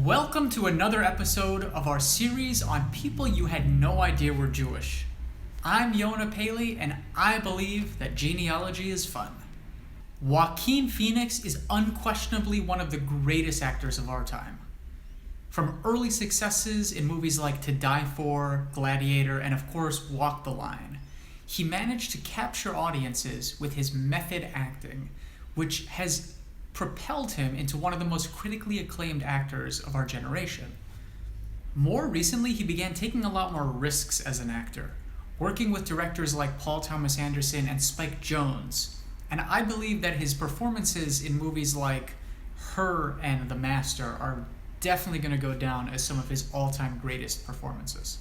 Welcome to another episode of our series on people you had no idea were Jewish. I'm Yonah Paley, and I believe that genealogy is fun. Joaquin Phoenix is unquestionably one of the greatest actors of our time. From early successes in movies like To Die For, Gladiator, and of course Walk the Line, he managed to capture audiences with his method acting, which has propelled him into one of the most critically acclaimed actors of our generation. More recently, he began taking a lot more risks as an actor, working with directors like Paul Thomas Anderson and Spike Jonze, and I believe that his performances in movies like Her and The Master are definitely going to go down as some of his all-time greatest performances.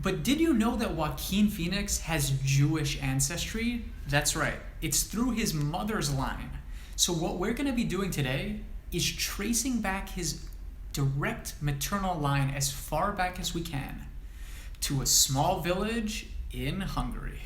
But did you know that Joaquin Phoenix has Jewish ancestry? That's right, it's through his mother's line. So what we're going to be doing today is tracing back his direct maternal line as far back as we can to a small village in Hungary.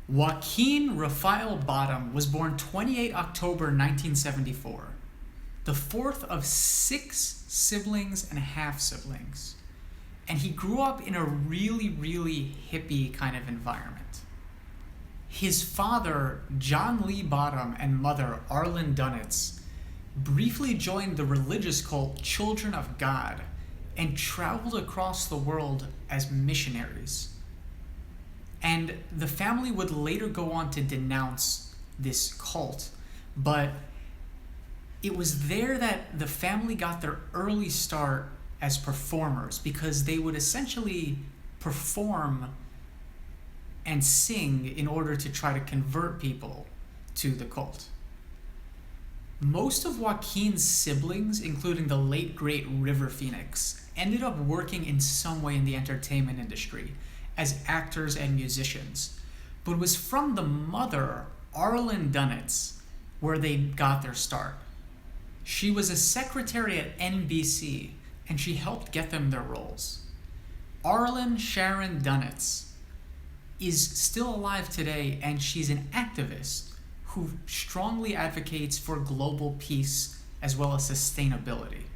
Joaquin Rafael Bottom was born 28 October 1974, the fourth of 6 siblings and half-siblings, and he grew up in a really hippie kind of environment. His father, John Lee Bottom, and mother, Arlen Dunitz, briefly joined the religious cult Children of God and traveled across the world as missionaries. And the family would later go on to denounce this cult, but it was there that the family got their early start as performers, because they would essentially perform and sing in order to try to convert people to the cult. Most of Joaquin's siblings, including the late great River Phoenix, ended up working in some way in the entertainment industry as actors and musicians, but it was from the mother, Arlen Dunitz, where they got their start. She was a secretary at NBC, and she helped get them their roles. Arlen Sharon Dunitz is still alive today, and she's an activist who strongly advocates for global peace as well as sustainability.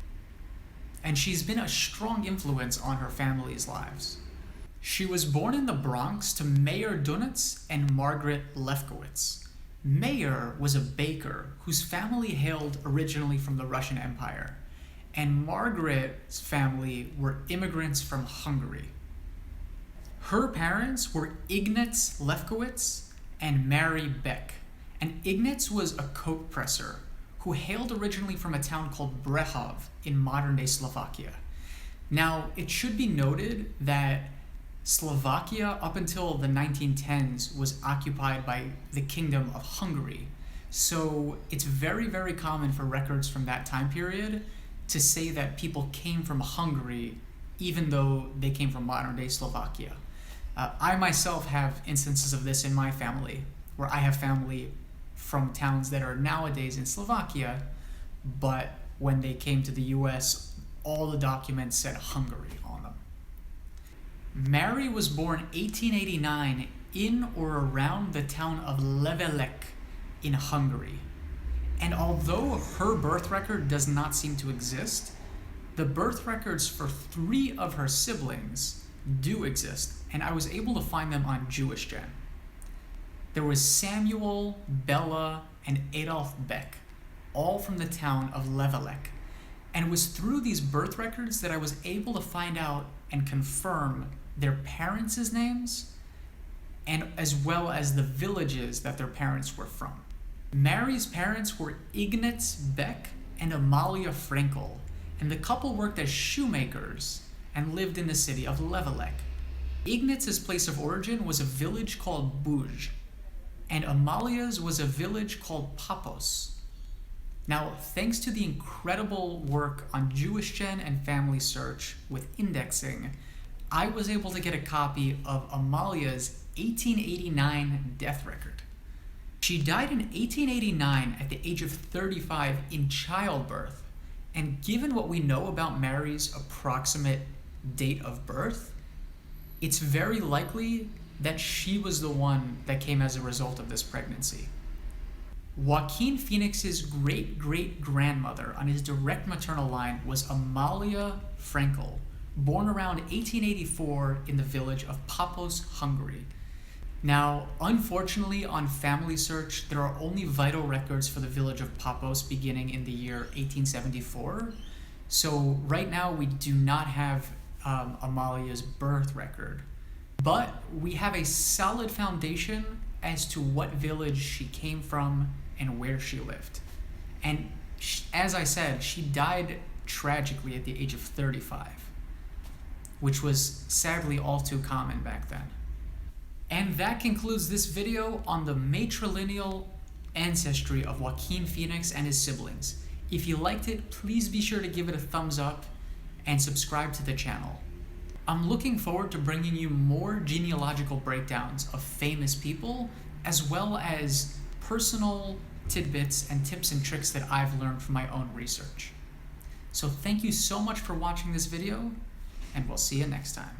And she's been a strong influence on her family's lives. She was born in the Bronx to Mayor Dunitz and Margaret Lefkowitz. Mayor was a baker whose family hailed originally from the Russian Empire, and Margaret's family were immigrants from Hungary. Her parents were Ignaz Lefkowitz and Mary Beck, and Ignaz was a coke presser who hailed originally from a town called Brehov in modern-day Slovakia. Now, it should be noted that Slovakia, up until the 1910s, was occupied by the Kingdom of Hungary. So it's very common for records from that time period to say that people came from Hungary, even though they came from modern-day Slovakia. I myself have instances of this in my family, where I have family from towns that are nowadays in Slovakia, but when they came to the US, all the documents said Hungary on them. Mary was born 1889 in or around the town of Levelek in Hungary. And although her birth record does not seem to exist, the birth records for 3 of her siblings do exist, and I was able to find them on JewishGen. There was Samuel, Bella, and Adolf Beck, all from the town of Levelek. And it was through these birth records that I was able to find out and confirm their parents' names, and as well as the villages that their parents were from. Mary's parents were Ignaz Beck and Amalia Frankel, and the couple worked as shoemakers and lived in the city of Levelek. Ignaz's place of origin was a village called Buj, and Amalia's was a village called Papos. Now, thanks to the incredible work on JewishGen and Family Search with indexing, I was able to get a copy of Amalia's 1889 death record. She died in 1889 at the age of 35 in childbirth, and given what we know about Mary's approximate date of birth, it's very likely that she was the one that came as a result of this pregnancy. Joaquin Phoenix's great-great-grandmother on his direct maternal line was Amalia Frankel, born around 1884 in the village of Paphos, Hungary. Now, unfortunately, on Family Search, there are only vital records for the village of Paphos beginning in the year 1874. So right now, we do not have Amalia's birth record. But we have a solid foundation as to what village she came from and where she lived. And as I said, she died tragically at the age of 35, which was sadly all too common back then. And that concludes this video on the matrilineal ancestry of Joaquin Phoenix and his siblings. If you liked it, please be sure to give it a thumbs up and subscribe to the channel. I'm looking forward to bringing you more genealogical breakdowns of famous people, as well as personal tidbits and tips and tricks that I've learned from my own research. So thank you so much for watching this video, and we'll see you next time.